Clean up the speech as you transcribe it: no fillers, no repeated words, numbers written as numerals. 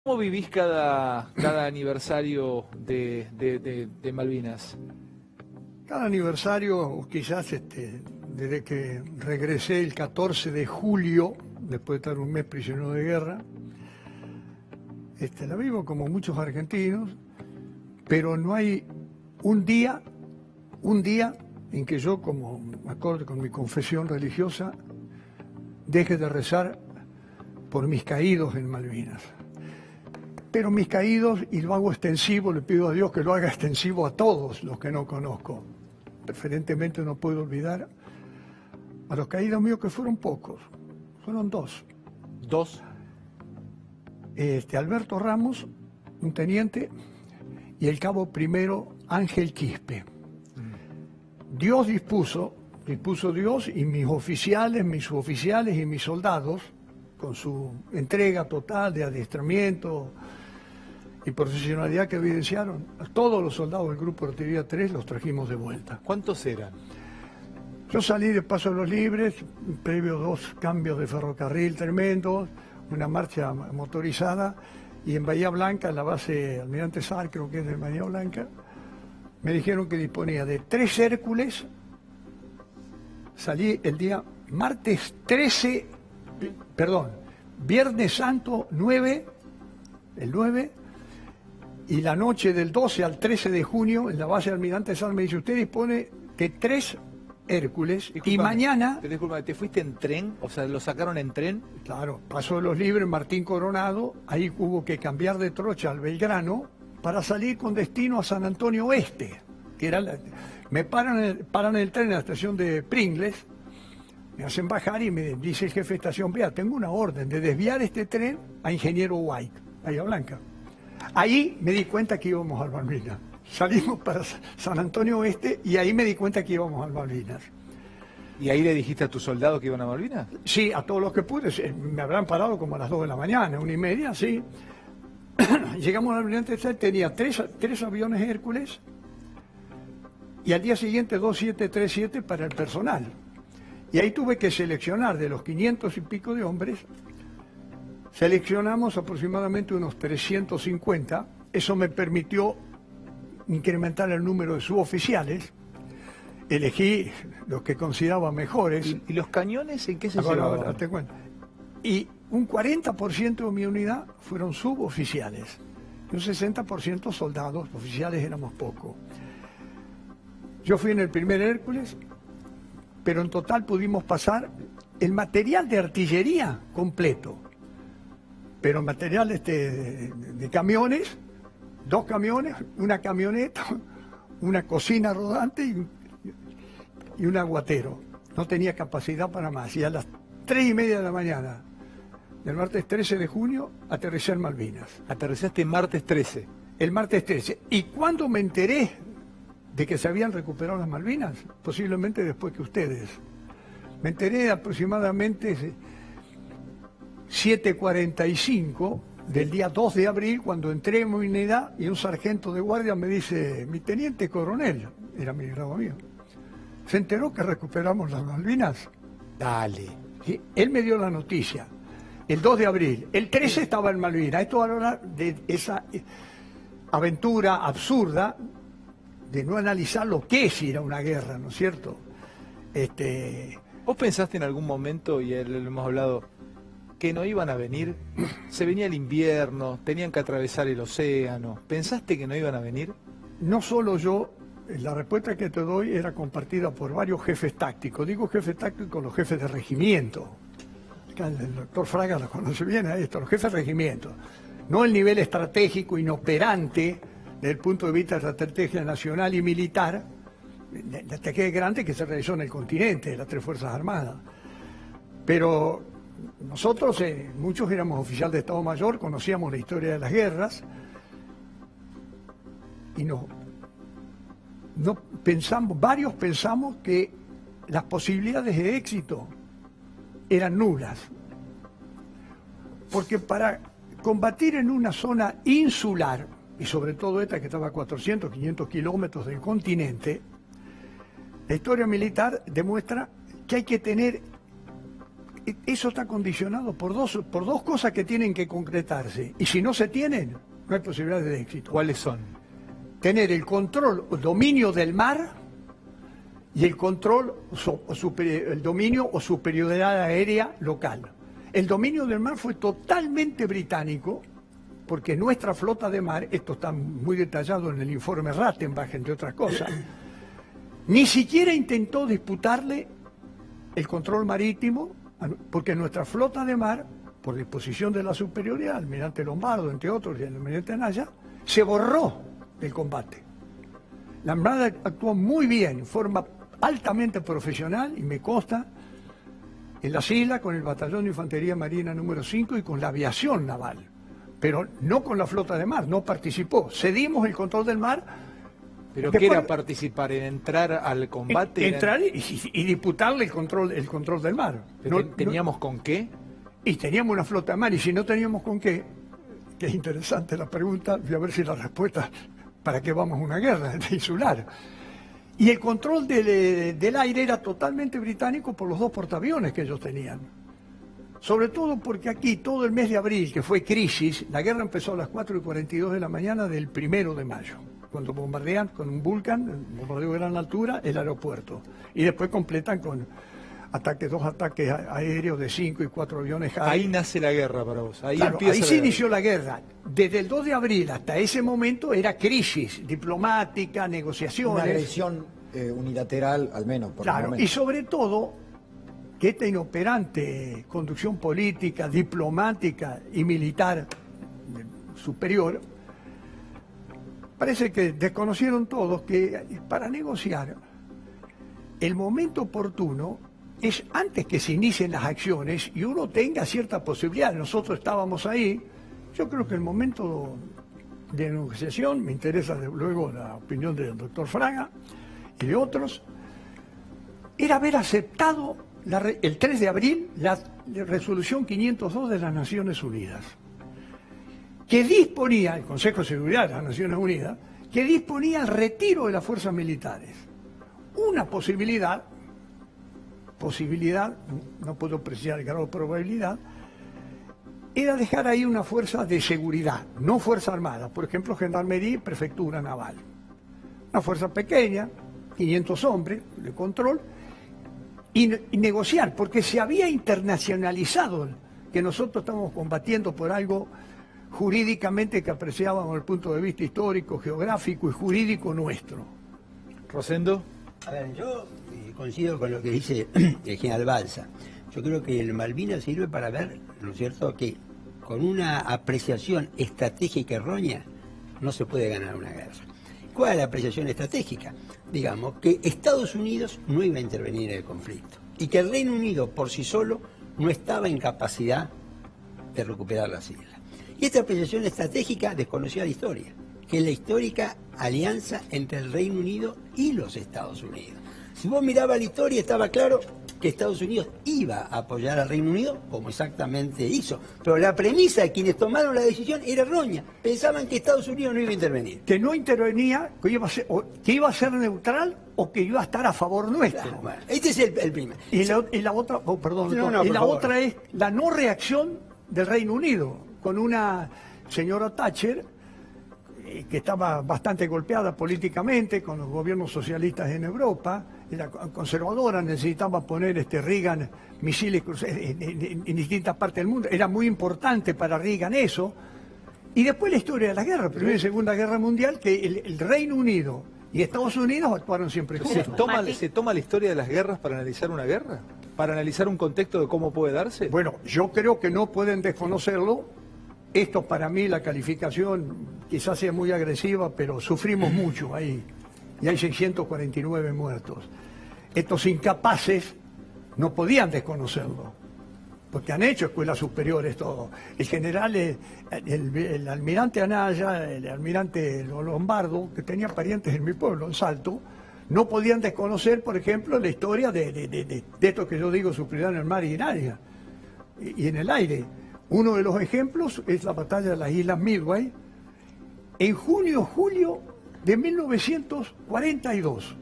¿Cómo vivís cada aniversario de Malvinas? Cada aniversario, o quizás desde que regresé el 14 de julio, después de estar un mes prisionero de guerra, la vivo como muchos argentinos, pero no hay un día en que yo, como acorde con mi confesión religiosa, deje de rezar por mis caídos en Malvinas. Pero mis caídos, y lo hago extensivo, le pido a Dios que lo haga extensivo a todos los que no conozco. Preferentemente no puedo olvidar a los caídos míos, que fueron pocos, fueron dos. ¿Dos? Alberto Ramos, un teniente, y el cabo primero Ángel Quispe. Dios dispuso Dios, y mis oficiales, mis suboficiales y mis soldados, con su entrega total de adiestramiento y profesionalidad que evidenciaron, a todos los soldados del Grupo de Artillería 3 los trajimos de vuelta. ¿Cuántos eran? Yo salí de Paso de los Libres, previo 2 cambios de ferrocarril tremendos, una marcha motorizada, y en Bahía Blanca, en la base Almirante Sar, creo que es de Bahía Blanca, me dijeron que disponía de 3 Hércules. Salí el día Viernes Santo 9, el 9, y la noche del 12 al 13 de junio, en la base Almirante Sar, me dice: usted dispone de 3 Hércules, y mañana... Disculpa, ¿te fuiste en tren? O sea, ¿lo sacaron en tren? Claro, Paso de los Libres, Martín Coronado, ahí hubo que cambiar de trocha al Belgrano para salir con destino a San Antonio Oeste, que era me paran el tren en la estación de Pringles, me hacen bajar y me dice el jefe de estación: vea, tengo una orden de desviar este tren a Ingeniero White, Bahía Blanca. Ahí me di cuenta que íbamos al Malvinas. Salimos para San Antonio Oeste y ahí me di cuenta que íbamos al Malvinas. ¿Y ahí le dijiste a tus soldados que iban a Malvinas? Sí, a todos los que pude. Me habrán parado como a las 2 de la mañana, 1:30, sí. Llegamos al Almirante Sar, tenía 3 aviones Hércules, y al día siguiente 2 737 para el personal. Y ahí tuve que seleccionar de los 500 y pico de hombres, seleccionamos aproximadamente unos 350. Eso me permitió incrementar el número de suboficiales. Elegí los que consideraba mejores. ¿Y los cañones en qué se llevaban? Ahora te cuento. Y un 40% de mi unidad fueron suboficiales, y un 60% soldados. Oficiales éramos pocos. Yo fui en el primer Hércules, pero en total pudimos pasar el material de artillería completo, pero material de camiones, 2 camiones, una camioneta, una cocina rodante y un aguatero. No tenía capacidad para más. Y a las 3:30 de la mañana del martes 13 de junio aterricé en Malvinas. Aterrizaste martes 13. El martes 13. Y cuando me enteré de que se habían recuperado las Malvinas, posiblemente después que ustedes, me enteré aproximadamente 7:45 del día 2 de abril, cuando entré en mi unidad y un sargento de guardia me dice: mi teniente coronel, era mi grado mío, ¿se enteró que recuperamos las Malvinas? Dale. ¿Sí? Él me dio la noticia el 2 de abril, el 13 estaba en Malvinas. Esto habla de esa aventura absurda de no analizar lo que es ir a una guerra, ¿no es cierto? ¿Vos pensaste en algún momento, y lo hemos hablado, que no iban a venir? Se venía el invierno, tenían que atravesar el océano. ¿Pensaste que no iban a venir? No solo yo, la respuesta que te doy era compartida por varios jefes tácticos. Digo jefes tácticos, los jefes de regimiento. El doctor Fraga lo conoce bien a esto, los jefes de regimiento. No el nivel estratégico inoperante desde el punto de vista de la estrategia nacional y militar, la estrategia grande que se realizó en el continente, las 3 Fuerzas Armadas. Pero nosotros, muchos éramos oficial de Estado Mayor, conocíamos la historia de las guerras, y no pensamos, varios pensamos que las posibilidades de éxito eran nulas. Porque para combatir en una zona insular, y sobre todo esta que estaba a 400, 500 kilómetros del continente, la historia militar demuestra que hay que tener eso está condicionado por dos cosas que tienen que concretarse. Y si no se tienen, no hay posibilidades de éxito. ¿Cuáles son? Tener el control, dominio del mar y el control, el dominio o superioridad aérea local. El dominio del mar fue totalmente británico, porque nuestra flota de mar, esto está muy detallado en el informe Rattenbach, entre otras cosas, ni siquiera intentó disputarle el control marítimo, porque nuestra flota de mar, por disposición de la superioridad, el almirante Lombardo, entre otros, y el almirante Anaya, se borró del combate. La Armada actuó muy bien, en forma altamente profesional, y me consta, en las islas con el Batallón de Infantería Marina número 5 y con la aviación naval, pero no con la flota de mar, no participó. Cedimos el control del mar. ¿Pero qué era participar? ¿En entrar al combate? Entrar y disputarle el control del mar. ¿Teníamos con qué? Y teníamos una flota de mar, y si no teníamos con qué, que es interesante la pregunta, voy a ver si la respuesta, ¿para qué vamos a una guerra insular? Y el control del aire era totalmente británico por los 2 portaaviones que ellos tenían. Sobre todo porque aquí todo el mes de abril, que fue crisis, la guerra empezó a las 4:42 de la mañana del 1 de mayo, cuando bombardean con un Vulcan, bombardeo de gran altura, el aeropuerto. Y después completan con dos ataques aéreos de 5 y 4 aviones. Ahí nace la guerra para vos. Ahí, claro, ahí se inició la guerra. Desde el 2 de abril hasta ese momento era crisis diplomática, negociaciones. Una agresión unilateral, al menos, por el momento. Y sobre todo, que esta inoperante conducción política, diplomática y militar superior, parece que desconocieron todos que para negociar el momento oportuno es antes que se inicien las acciones y uno tenga cierta posibilidad. Nosotros estábamos ahí. Yo creo que el momento de negociación, me interesa luego la opinión del doctor Fraga y de otros, era haber aceptado el 3 de abril la resolución 502 de las Naciones Unidas, que disponía, el Consejo de Seguridad de las Naciones Unidas, que disponía el retiro de las fuerzas militares. Una posibilidad, no puedo precisar el grado de probabilidad, era dejar ahí una fuerza de seguridad, no fuerza armada, por ejemplo, Gendarmería y Prefectura Naval. Una fuerza pequeña, 500 hombres de control, y negociar, porque se había internacionalizado que nosotros estamos combatiendo por algo jurídicamente que apreciábamos desde el punto de vista histórico, geográfico y jurídico nuestro. Rosendo. A ver, yo coincido con lo que dice el general Balsa. Yo creo que el Malvinas sirve para ver, ¿no es cierto?, que con una apreciación estratégica errónea no se puede ganar una guerra. ¿Cuál es la apreciación estratégica? Digamos que Estados Unidos no iba a intervenir en el conflicto y que el Reino Unido por sí solo no estaba en capacidad de recuperar las islas. Y esta apreciación estratégica desconocía la historia, que es la histórica alianza entre el Reino Unido y los Estados Unidos. Si vos mirabas la historia, estaba claro que Estados Unidos iba a apoyar al Reino Unido, como exactamente hizo. Pero la premisa de quienes tomaron la decisión era errónea. Pensaban que Estados Unidos no iba a intervenir. Que no intervenía, que iba a ser neutral o que iba a estar a favor nuestro. Claro, bueno, este es el primer. Y la otra, otra es la no reacción del Reino Unido, con una señora Thatcher que estaba bastante golpeada políticamente con los gobiernos socialistas en Europa, era conservadora, necesitaba poner Reagan misiles en distintas partes del mundo, era muy importante para Reagan eso. Y después la historia de la guerra, Primera y Segunda Guerra Mundial, que el Reino Unido y Estados Unidos actuaron siempre juntos. ¿Se toma la historia de las guerras para analizar una guerra? ¿Para analizar un contexto de cómo puede darse? Bueno, yo creo que no pueden desconocerlo. Esto para mí, la calificación quizás sea muy agresiva, pero sufrimos mucho ahí. Y hay 649 muertos. Estos incapaces no podían desconocerlo, porque han hecho escuelas superiores todo. El general, el almirante Anaya, el almirante Lombardo, que tenía parientes en mi pueblo, en Salto, no podían desconocer, por ejemplo, la historia de esto que yo digo, superioridad en el mar y en aire, y en el aire. Uno de los ejemplos es la batalla de las Islas Midway, en junio-julio de 1942.